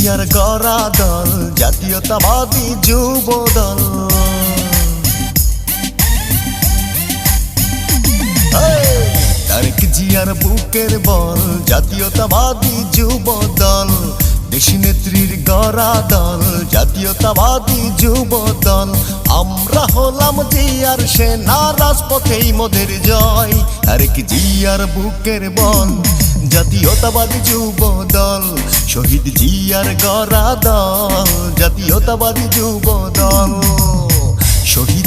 জিয়ার গড়া দল জাতীয়তাবাদী যুব দল। তারেক জিয়ার বুকের বল জাতীয়তাবাদী যুব দল। দেশী নেত্রীর গড়া দল জাতীয়তাবাদী যুব দল। আমরা হলাম জিয়ার সেনা, রাজপথেই মোদের জয়। তারেক জিয়ার বুকের বল জাতীয়তাবাদী যুব দল। শহীদ জিয়ার গড়া দল জাতীয়তাবাদী যুব দল। শহীদ